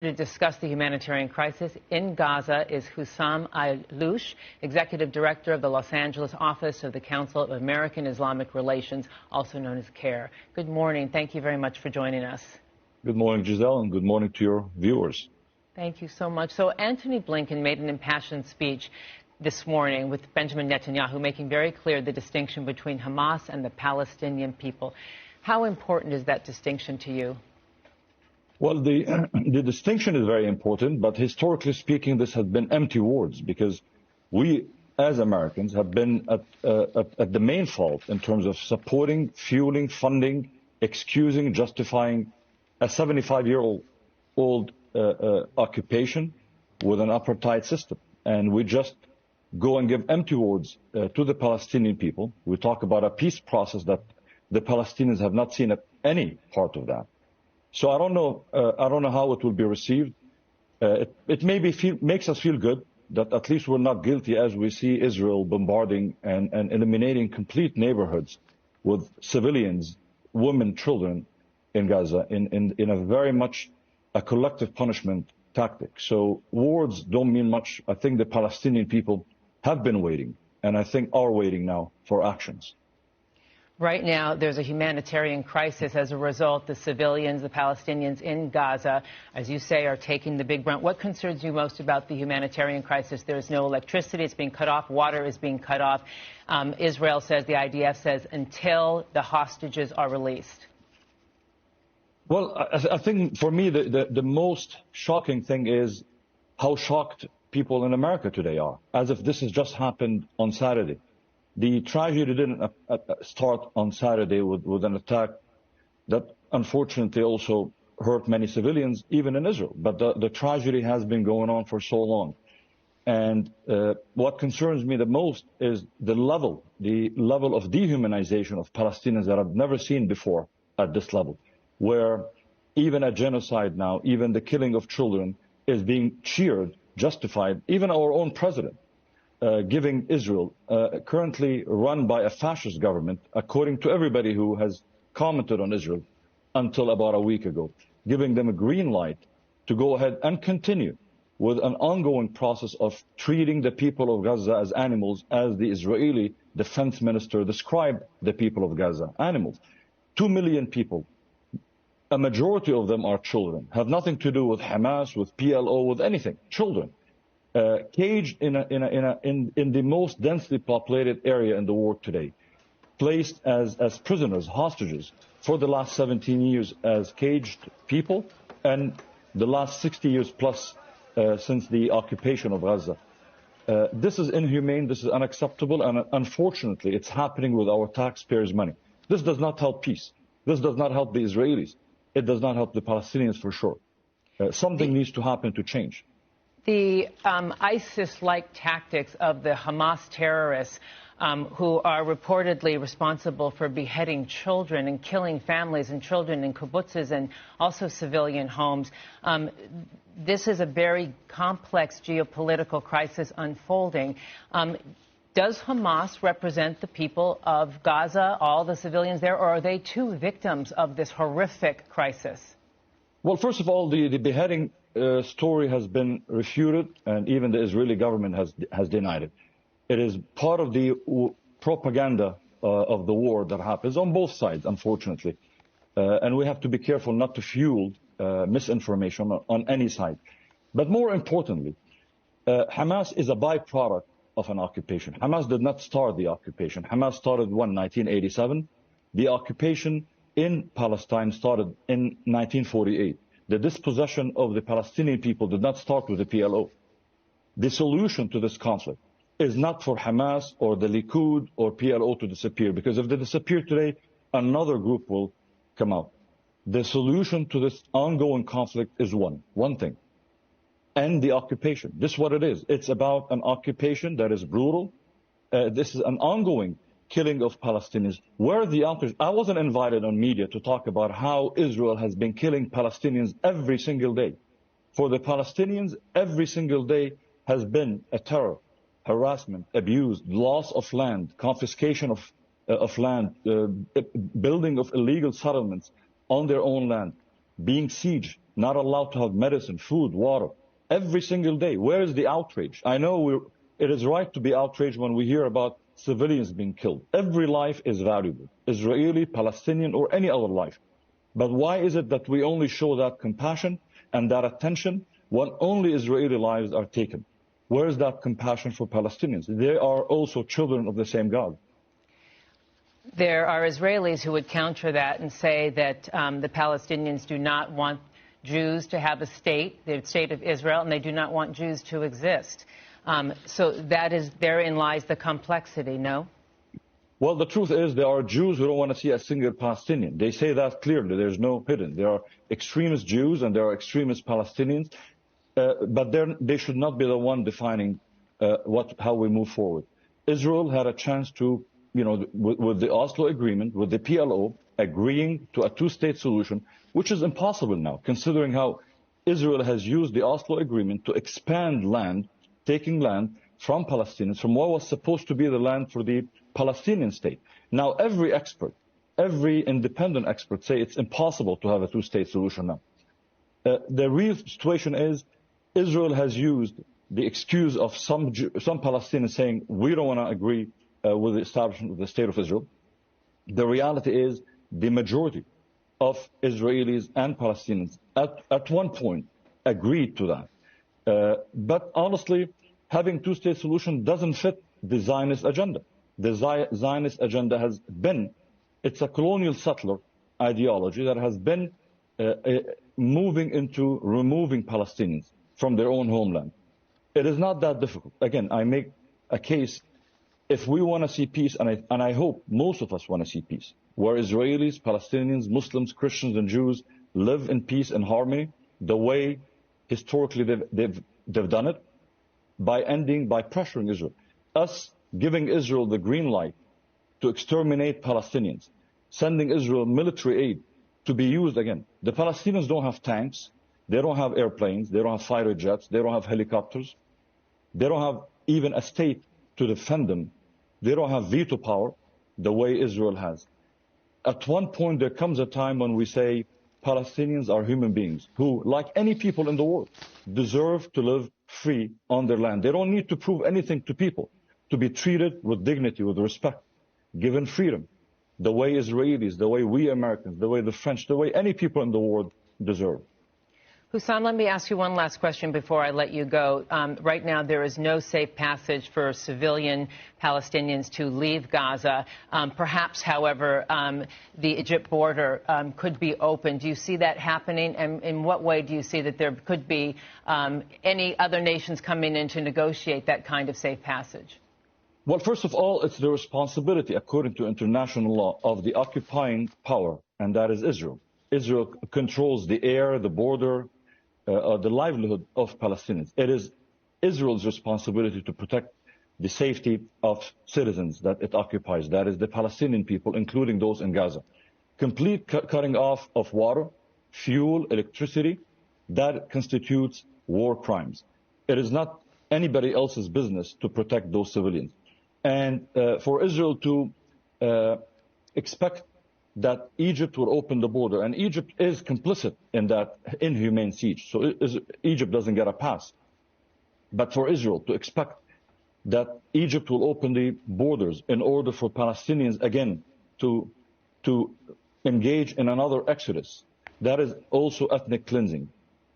To discuss the humanitarian crisis in Gaza is Hussam Ayloush, Executive Director of the Los Angeles office of the Council of American Islamic Relations, also known as CAIR. Good morning. Thank you very much for joining us. Good morning, Giselle, and good morning to your viewers. Thank you so much. So Antony Blinken made an impassioned speech this morning with Benjamin Netanyahu, making very clear the distinction between Hamas and the Palestinian people. How important is that distinction to you? Well, the distinction is very important, but historically speaking, this has been empty words because we, as Americans, have been at the main fault in terms of supporting, fueling, funding, excusing, justifying a 75-year-old occupation with an apartheid system. And we just go and give empty words to the Palestinian people. We talk about a peace process that the Palestinians have not seen any part of that. So I don't know how it will be received. It makes us feel good that at least we're not guilty as we see Israel bombarding and eliminating complete neighborhoods with civilians, women, children in Gaza in a very much a collective punishment tactic. So words don't mean much. I think the Palestinian people have been waiting, and I think are waiting now for actions. Right now, there's a humanitarian crisis. As a result, the civilians, the Palestinians in Gaza, as you say, are taking the big brunt. What concerns you most about the humanitarian crisis? There's no electricity. It's being cut off. Water is being cut off. Israel says, the IDF says, until the hostages are released. Well, I think for me, the most shocking thing is how shocked people in America today are, as if this has just happened on Saturday. The tragedy didn't start on Saturday with an attack that unfortunately also hurt many civilians, even in Israel. But the tragedy has been going on for so long. And what concerns me the most is the level of dehumanization of Palestinians that I've never seen before at this level, where even a genocide now, even the killing of children is being cheered, justified, even our own president. Giving Israel, currently run by a fascist government, according to everybody who has commented on Israel until about a week ago, giving them a green light to go ahead and continue with an ongoing process of treating the people of Gaza as animals, as the Israeli defense minister described the people of Gaza, animals. 2 million people, a majority of them are children, have nothing to do with Hamas, with PLO, with anything, children. Caged in the most densely populated area in the world today, placed as prisoners, hostages, for the last 17 years as caged people, and the last 60 years plus since the occupation of Gaza. This is inhumane, this is unacceptable, and unfortunately it's happening with our taxpayers' money. This does not help peace. This does not help the Israelis. It does not help the Palestinians for sure. Something needs to happen to change. The ISIS-like tactics of the Hamas terrorists who are reportedly responsible for beheading children and killing families and children in kibbutzes and also civilian homes. This is a very complex geopolitical crisis unfolding. Does Hamas represent the people of Gaza, all the civilians there, or are they too victims of this horrific crisis? Well, first of all, the beheading story has been refuted, and even the Israeli government has denied it. It is part of the propaganda of the war that happens on both sides, unfortunately. And we have to be careful not to fuel misinformation on any side. But more importantly, Hamas is a byproduct of an occupation. Hamas did not start the occupation. Hamas started in 1987. The occupation in Palestine started in 1948. The dispossession of the Palestinian people did not start with the PLO. The solution to this conflict is not for Hamas or the Likud or PLO to disappear, because if they disappear today, another group will come out. The solution to this ongoing conflict is one thing: end the occupation. This is what it is. It's about an occupation that is brutal. This is an ongoing killing of Palestinians. Where are the authors? I wasn't invited on media to talk about how Israel has been killing Palestinians every single day. For the Palestinians, every single day has been a terror, harassment, abuse, loss of land, confiscation of land, building of illegal settlements on their own land, being sieged, not allowed to have medicine, food, water, every single day. Where is the outrage? I know it is right to be outraged when we hear about civilians being killed. Every life is valuable, Israeli, Palestinian, or any other life. But why is it that we only show that compassion and that attention when only Israeli lives are taken? Where is that compassion for Palestinians? They are also children of the same God. There are Israelis who would counter that and say that the Palestinians do not want Jews to have a state, the state of Israel, and they do not want Jews to exist. So therein lies the complexity, no? Well, the truth is there are Jews who don't want to see a single Palestinian. They say that clearly. There's no hidden. There are extremist Jews and there are extremist Palestinians, but they should not be the one defining how we move forward. Israel had a chance to, with the Oslo Agreement, with the PLO, agreeing to a two-state solution, which is impossible now, considering how Israel has used the Oslo Agreement to expand land, taking land from Palestinians, from what was supposed to be the land for the Palestinian state. Now, every expert, every independent expert say it's impossible to have a two-state solution now. The real situation is Israel has used the excuse of some Palestinians saying, we don't want to agree with the establishment of the state of Israel. The reality is the majority of Israelis and Palestinians at one point agreed to that. But honestly, having two-state solution doesn't fit the Zionist agenda. The Zionist agenda has been, it's a colonial settler ideology that has been moving into removing Palestinians from their own homeland. It is not that difficult. Again, I make a case, if we want to see peace, and I hope most of us want to see peace, where Israelis, Palestinians, Muslims, Christians, and Jews live in peace and harmony, the way historically they've done it, by pressuring Israel. Us giving Israel the green light to exterminate Palestinians, sending Israel military aid to be used again. The Palestinians don't have tanks, they don't have airplanes, they don't have fighter jets, they don't have helicopters, they don't have even a state to defend them. They don't have veto power the way Israel has. At one point, there comes a time when we say Palestinians are human beings who, like any people in the world, deserve to live free on their land. They don't need to prove anything to people, to be treated with dignity, with respect, given freedom, the way Israelis, the way we Americans, the way the French, the way any people in the world deserve. Hussam, let me ask you one last question before I let you go. Right now, there is no safe passage for civilian Palestinians to leave Gaza. Perhaps, however, the Egypt border could be open. Do you see that happening? And in what way do you see that there could be any other nations coming in to negotiate that kind of safe passage? Well, first of all, it's the responsibility, according to international law, of the occupying power, and that is Israel. Israel controls the air, the border, the livelihood of Palestinians. It is Israel's responsibility to protect the safety of citizens that it occupies. That is the Palestinian people, including those in Gaza. Complete cutting off of water, fuel, electricity, that constitutes war crimes. It is not anybody else's business to protect those civilians. And for Israel to expect that Egypt will open the border, and Egypt is complicit in that inhumane siege, so Egypt doesn't get a pass. But for Israel to expect that Egypt will open the borders in order for Palestinians again to engage in another exodus, that is also ethnic cleansing.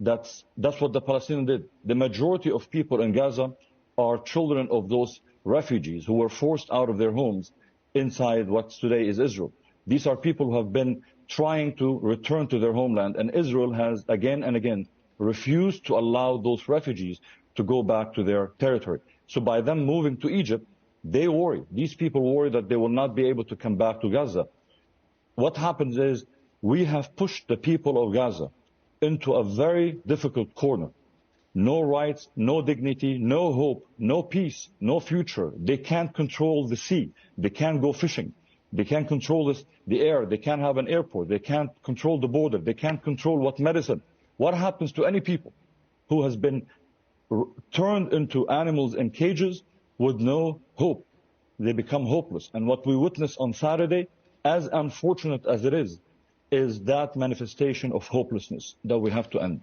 That's what the Palestinians did. The majority of people in Gaza are children of those refugees who were forced out of their homes inside what today is Israel. These are people who have been trying to return to their homeland, and Israel has again and again refused to allow those refugees to go back to their territory. So by them moving to Egypt, they worry. These people worry that they will not be able to come back to Gaza. What happens is we have pushed the people of Gaza into a very difficult corner. No rights, no dignity, no hope, no peace, no future. They can't control the sea. They can't go fishing. They can't control the air. They can't have an airport. They can't control the border. They can't control what medicine. What happens to any people who has been turned into animals in cages with no hope? They become hopeless. And what we witnessed on Saturday, as unfortunate as it is is that manifestation of hopelessness that we have to end.